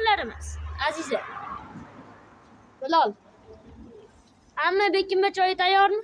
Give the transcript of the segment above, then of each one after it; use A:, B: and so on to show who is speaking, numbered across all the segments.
A: o'g'illarimiz, Aziza, Bilol. Hamma bekinma choyi tayyormi?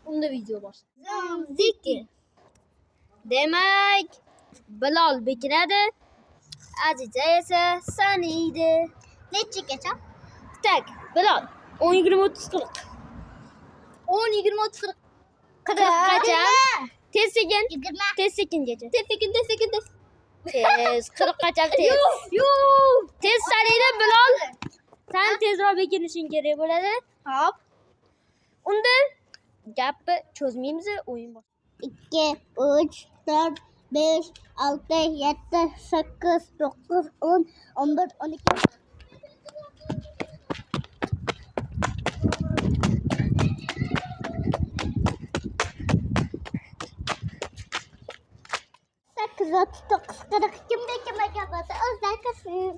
A: Unda video boshlaymiz. Zikki. Demak, Bilol bekinadi, Aziza esa sanaydi.
B: Nechagacha?
A: Tak, Bilol 10 20 30 40.
B: 10 20 30 40.
A: 40gacha. Tez sekin.
B: 20.
A: Tez sekingacha.
B: Tez sekin.
A: Tez 40gacha tez. Tez sanaydi Bilol. Sen tezroq bekinishing kerak bo'ladi.
B: Hop.
A: Unda gapni cho'zmaymiz, o'yin boshlaymiz.
B: 2 3 4 5 6 7 8 9 10 11 12. Kim bekamaga bo'lsa o'zlar qilsin.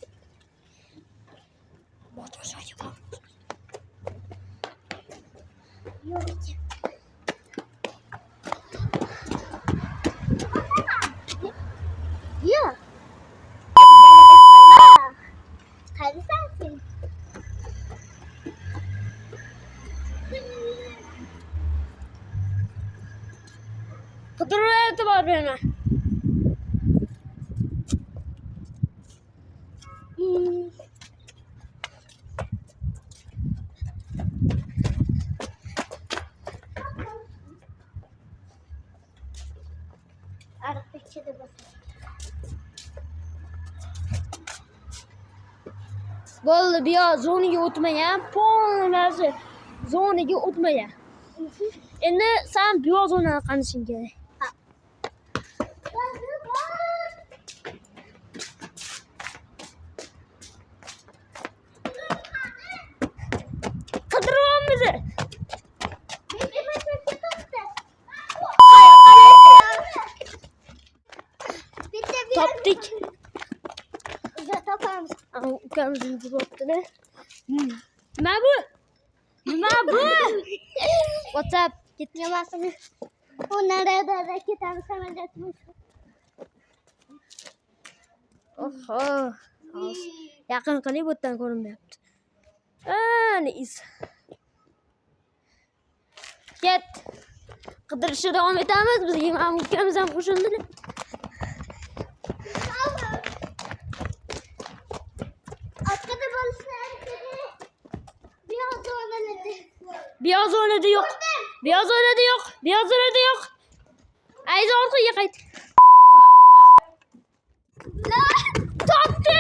B: Yok. Hadi sensin.
A: Qidiruvga e'tibor berma. Bo'ldi, bu yoq zonaga o'tmagan, polnasi zonaga o'tmagan. Endi sen bu yoq zonani qanishing kerak. Qidiryapmiz. Topdik.
B: Topamiz.
A: Ukamizning juvobdilar. Nima bu? WhatsApp
B: Ketmayapsizmi? U narada ketamiz samolyotimiz.
A: Oho. Yaqin qilib o'tdan ko'rinmayapti. Nis. Ket. Qidirishga davom etamiz. Bizga ham ukamiz ham qo'shildilar.
B: Arkada bo'lishlar kerak. Biraz zonaladi.
A: Beyaz zonada yo'q. Beyaz zonada yo'q. Beyaz zonada yo'q. Ayza orqaga qayt. Topdi.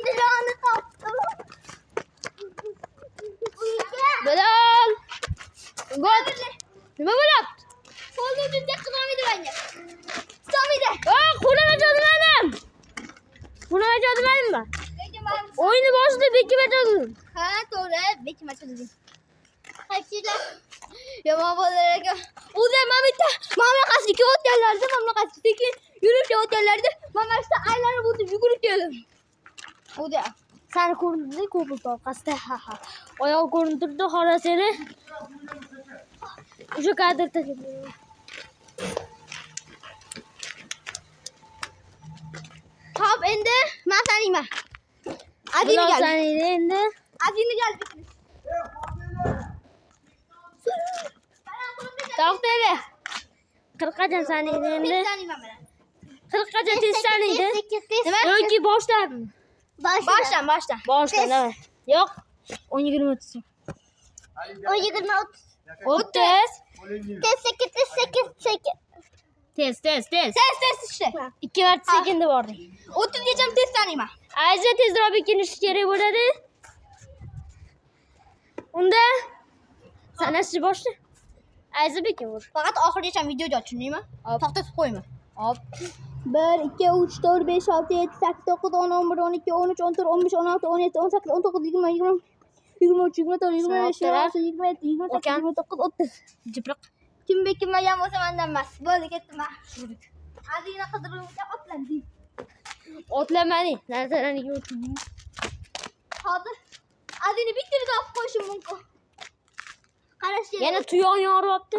B: Dilani topdim.
A: Bilal. Got. Nima bo'lyapti?
B: Qo'lni bizga qilmaydi menga. Qilmaydi.
A: Qo'lini cho'zmadim. Qo'lini cho'zmadimmi? O'yinni boshida bekib aytdim.
B: Ha, to'g'ri, bekib aytdim. Qaysilar? Yomon bo'lar ekan. O'zi mamlakatga o'tganlarda, mamlakatga yurib o'tganlarda, mamlakatda aylanib o'tib yugurib keldim. O'zi
A: Seni ko'rindi ko'pil topqasida. Oyoq ko'rinib turdi, xora seni. O'sha kadrda.
B: Hop, endi men sanayman. Adini
A: Bilol
B: gel.
A: sanaydi endi.
B: Adini gel.
A: To'xtadi. 40gacha sanaydi endi. 40gacha tez sanaydi. Yoki boshdan.
B: Baştan.
A: Boshdan, nima? Yo'q. 10 20 30.
B: 10 20
A: 30.
B: Tez 8.
A: Tez.
B: Tez işte.
A: 2 marta sekunda bordi.
B: 30 geçem tez sanayman.
A: Ayza tezroq bekinish kerak bo'ladi. Unda sanasi boshla. Ayza bekin vur.
B: Fakat oxirigacha videoga tushunaymi? To'xtatib qo'yma.
A: Hop.
B: 1 2 3 4 5 6 7 8 9 10 11 12 13 14 15 16 17 18 19 20 23 24 25 26 27 28 29 30.
A: Jipriq.
B: Kim bekinmagan bo'lsa mendan emas. Bo'ldi, ketdim ha. Adina qidiruvga otlandik.
A: Otlamading. Narsalaring yo'q.
B: Hozir adini bittirib olib qo'yishim mumkin. Qarash kerak.
A: Yana tuyog'ini yoryapti.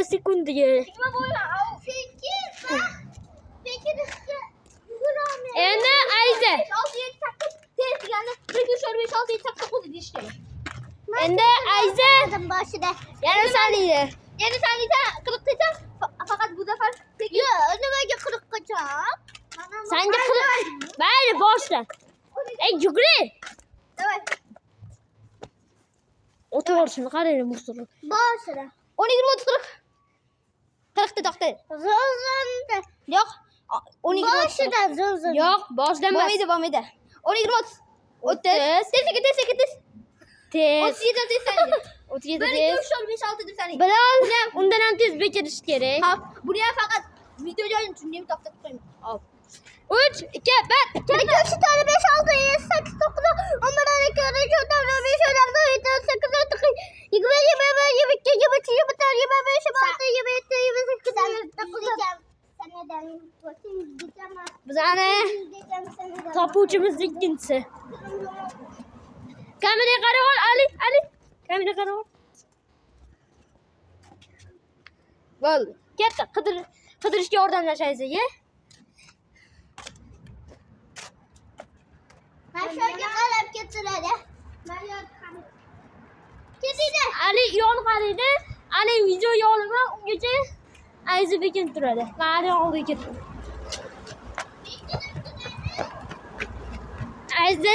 A: sekundiga.
B: Nima bo'lgan? Sekiz.
A: Endi Ayza.
B: 6 7 8 tez degani 1 2 3 4 5 6 7 8 9 deyish kerak.
A: Endi Ayza
B: boshida.
A: yana saniyda.
B: Endi saniyda 40 gacha faqat bu safar sekin. Yo'q, nimaga 40 gacha?
A: Senga 40. Mayli, boshla. Ey, yuguri.
B: Davay.
A: O'tir shuni qarang, muhsir.
B: Boshida. 10 20 30 40. 40 da to'xtaydi. Zo'zonda. Yo'q. 10 20 boshida zo'zon.
A: Yo'q, boshlamas.
B: Bo'lmaydi. 10 20 30. 30. Tez.
A: Tez.
B: 37 tez saniyda.
A: 37
B: 1 2
A: tez.
B: 3 4 5 6 deb saniyda.
A: Bilal, undan ham tez bekirish kerak.
B: Hop, buni ham faqat video joyini tushundim, to'xtatib qo'ying. Hop.
A: 3 2 1
B: 2 3 4 5 6 7 8 9 10 11 12 13 14 15 16 17 18 19 20 21 22 23 24 25 26 27
A: Bizani topuvchimiz ikkinchisi. Kameraga qarab ol, Ali. Kameraga qarab ol. Bo'ldi. Katta qidirishga yordamlashaysiz, ye?
B: Mashaga qarab ketiradi. Ketdi.
A: Ali yon qaraydi. Ali videoga olaman, ungacha Ayza bekin turadi. Qari oldiga ketdi. Ayza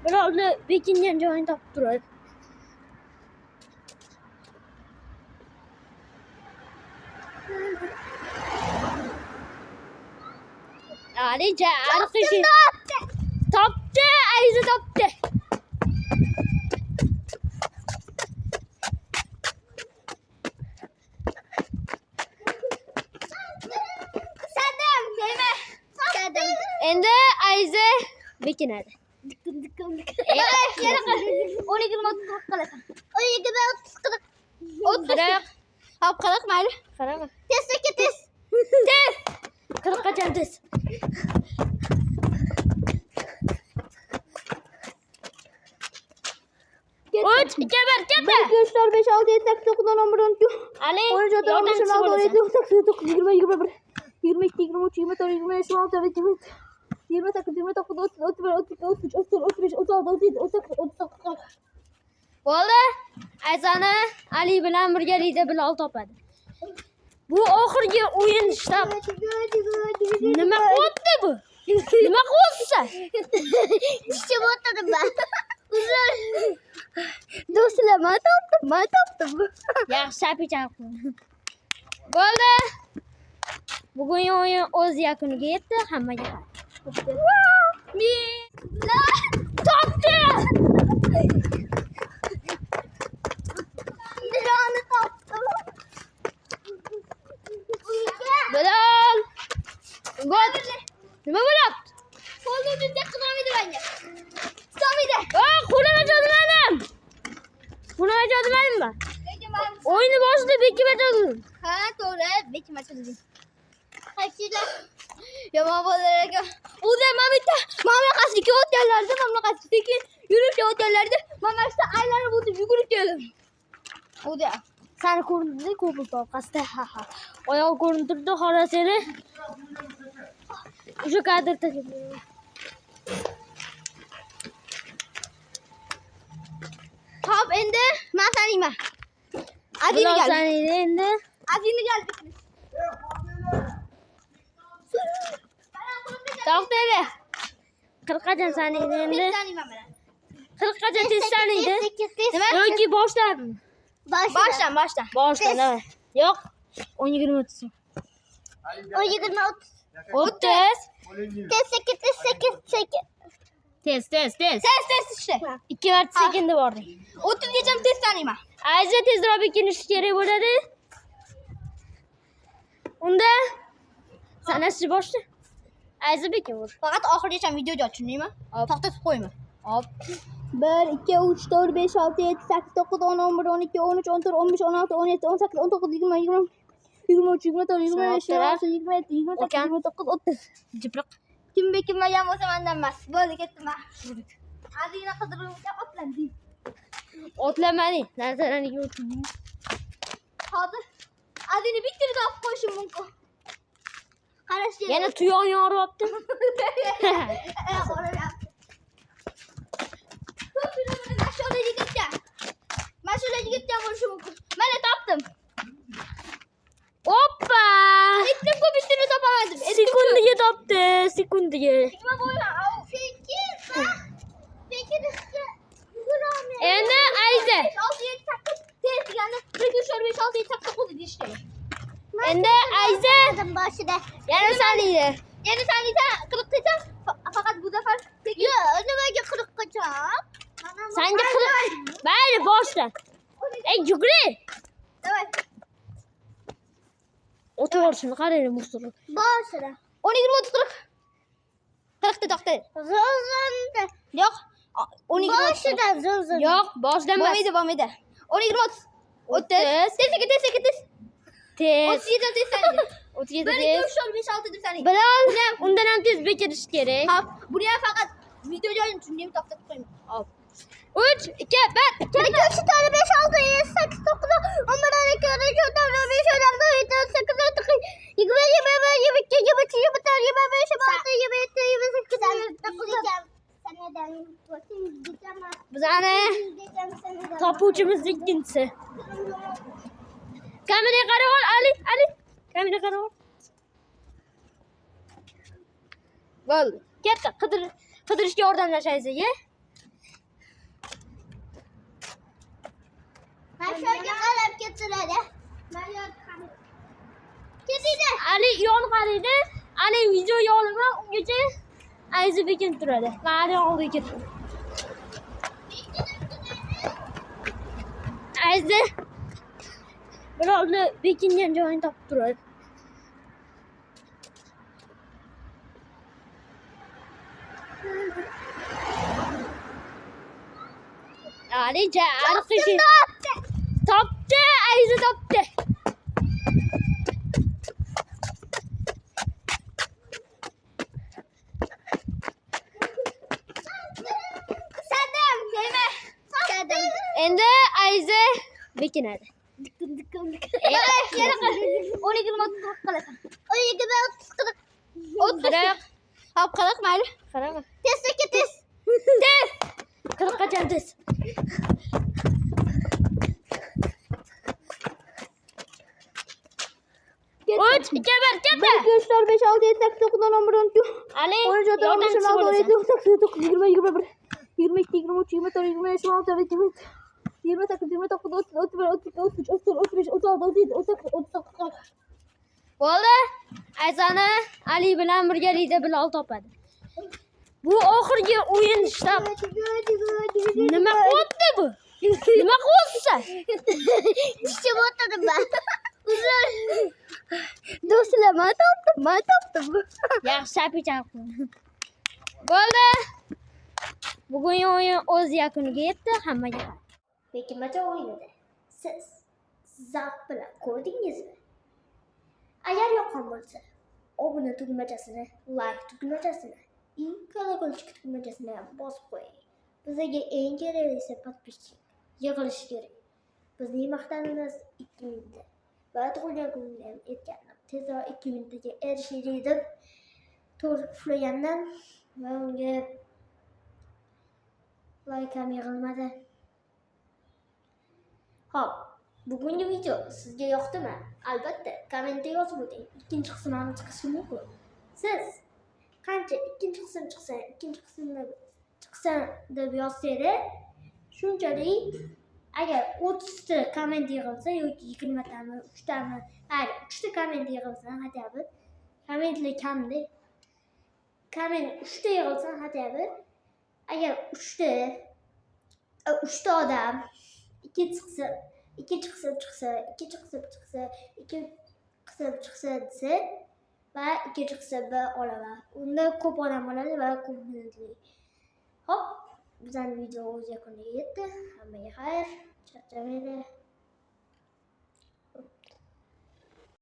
A: birovni bekingan joyini topib turadi. Ali arqishi topdi, Ayza topdi. Endi Ayza bekinadi.
B: Yana 10 20 30 qalasan. 10 20 30 40. Hop, 40 mayli.
A: Qarama.
B: Tez.
A: Tez. 40 qachon tez. Uch, ikki, bir, ketdi.
B: 2 3 4 5 6 7 8 9 10 11 12
A: Ali,
B: 13 14 15 16 17 18 19 20 21 22 23 24 25 26 27 28 29 30 31 32 33 34 35 36 37 38 39
A: Bo'ldi. Ayzani Ali bilan birgalikda Bilal topadi. Bu oxirgi o'yin shtab. Nima qilyapti bu? Nima qilyapsan?
B: Tishim o'tirdim ben. Uzun. Do'stlar, men topdim.
A: Yaxshi apichal qil. Bo'ldi. Bugun o'yin o'z yakuniga yetdi. Hammaga topdi.
B: Dilani topdim.
A: Bilal. Nima bo'lyapti?
B: Qo'lni juda qilmaydi menga. Tutmaydi.
A: Qo'lini cho'zmadim. Qo'lini cho'zmadimmi? O'yinni boshida bekib o'tirdim.
B: Ha, to'g'ri, bekib o'tirdim. Qaysilar? Yomon bolalarga. O'zi mamlakatga o'tganlarda, mamlakatga yurib o'tganlarda, mamlakatda aylanib o'tib yugurib keldim. O'zi
A: Seni ko'rindi ko'p orqasida. Oyoq ko'rinib turdi, xora seni. O'sha kadrda.
B: Hop, endi men saniyman. Azini
A: Bilal
B: geldi.
A: saniyda endi.
B: Azini geldi.
A: To'xtadi. 40 qachon saniyda endi?
B: 5 saniyman men.
A: 40 qachon tez saniyda?
B: Nima?
A: Yoki boshladimi?
B: Baştan.
A: Boshla, davay. Yo'q. 10 20 30.
B: 10 20 30.
A: 30.
B: Tez.
A: Tez.
B: Tez işte.
A: 2 marta sekinda bordik.
B: 30 geçem tez saniyman.
A: Ayza tezroq bekinish kerak bo'ladi. Unda sanasi boshla. Ayza bekin vur.
B: Fakat oxirigacha video tushundingmi? To'xtatib qo'yma. Hop. 1 2 3 4 5 6 7 8 9 10 11 12 13 14 15 16 17 18 19 20 20 23 24 25 26 27 28 29 30.
A: Jipriq.
B: Kim bekinmagan bo'lsa mendan emas. Bo'ldi, ketdim men. Azina qidiruvga otlandim.
A: Otlamading. Nazarimga o'tding.
B: hozir adini bitta topib qo'yishim mumkin. Qarashga.
A: Yana tuyoq yoryapti.
B: Mashina yigitga bo'lishi mumkin. Mana topdim.
A: Hoppa!
B: Bitta bittani topamadim.
A: Sekundiga topdi, sekundiga.
B: Nima bo'ladi? Sekin yuguramiz.
A: Endi Ayza.
B: 6 7 8 tez degani 1 2 3 4 5 6 7 8 9 deyishdi.
A: Endi Ayza.
B: Boshida.
A: Yana saniyda.
B: Yana saniyda 40 gacha faqat bu safar yo'q, nimaga 40 gacha?
A: Sanga 40. Bayli boshla. Ey, yuguri.
B: Davay.
A: O'tirishini qarang, muhtar.
B: Boshida. 10 20 30 40. 40 ta to'xta. Zo'zonda. Yo'q. 10 20 boshida zo'zon.
A: Yo'q, boshlamas.
B: Bo'lmaydi. 10 20 30. 30. Tez.
A: Tez.
B: 37 tez saniya.
A: 37
B: 1 2
A: tez.
B: 3 4 5 6 deb saniya.
A: Bilal, undan ham tez bekirish kerak.
B: Hop, buraya faqat video joyini tushundim, to'xtatib qo'ying.
A: Hop. 3 2 1.
B: 2 3 4 5 6 7 8 9 10 11 12 13 14 15 16 17 18 19 20 21 22 23 24
A: Bizani topuvchimiz ikkinchisi. Kameraga qarab ol, Ali. Kameraga qarab ol. Bo'ldi. Katta qidirishga yordamlashaysiz, ye?
B: Mashinaga qarab ketiradi. Ketdi.
A: Ali yon qaraydi. Ali video yo'limi ungacha Ayza bekin turadi. Qari oldiga ketdi. Ayza birovni bekingan joyini topib turadi. Ali ariqishi topdi, Ayza topdi. Endi Ayza bekinadi.
B: Yana 12 minut qalasan. 12 minut 40. Hop, 40 mayli.
A: Qara.
B: Tez.
A: Tez. 40 qachon tez. Uch, ikki, bir, ketdi.
B: 2 3 4 5 6 7 8 9 10 11 12
A: Ali,
B: 13 14 15 16 17 18 19 20 21 22 23 24 25 26 27 28 29 30 31 32 33 34 35 36 37 38 39
A: Bo'ldi. Ayzani Ali bilan birgalikda Bilal topadi. Bu oxirgi o'yin shtab. Nima qilyapti bu? Nima qilyapsan?
B: Tishim o'tadi ben. Uzun. Do'stlar, men topdim.
A: Yaxshi chapichaq. Bo'ldi. Bugungi o'yin o'z yakuniga yetdi. Hammaga bekinmacha o'yinida siz zavq bilan ko'rdingizmi? Agar yoqqan bo'lsa, obuna tugmachasini, like tugmachasini, kolokol tugmachasini bosib qo'ying. Bizga eng keraklisi podpischik yig'ilishi kerak. Bizning maqsadimiz 2 mingta. Va tug'ilgan kunimda ham aytgandim. Tezroq 2 mingtaga erishaylik deb to'g'ri puflagandan va unga like ham yig'ilmadi. Hop, bugungi video sizga yoqdimi? Albatta, kommentda yozib o'ting. Ikkinchi qism ham chiqishi mumkin. Siz qancha ikkinchi qism chiqsa deb yozsangiz, shunchalik agar 30 ta komment yig'ilsa yoki 20 tami, 3 tami, 3 ta komment yig'ilsa, hatabi kommentlar kamda. Komment 3 ta yig'ilsa, hatabi agar 3 ta odam ikkinchi qism chiqsa desa va ikkinchi qismni olaman. Unda ko'p odam oladi va ko'p minutli. Hop, bizning video o'z yakuniga yetdi. Hammaga xayr, charchamanglar.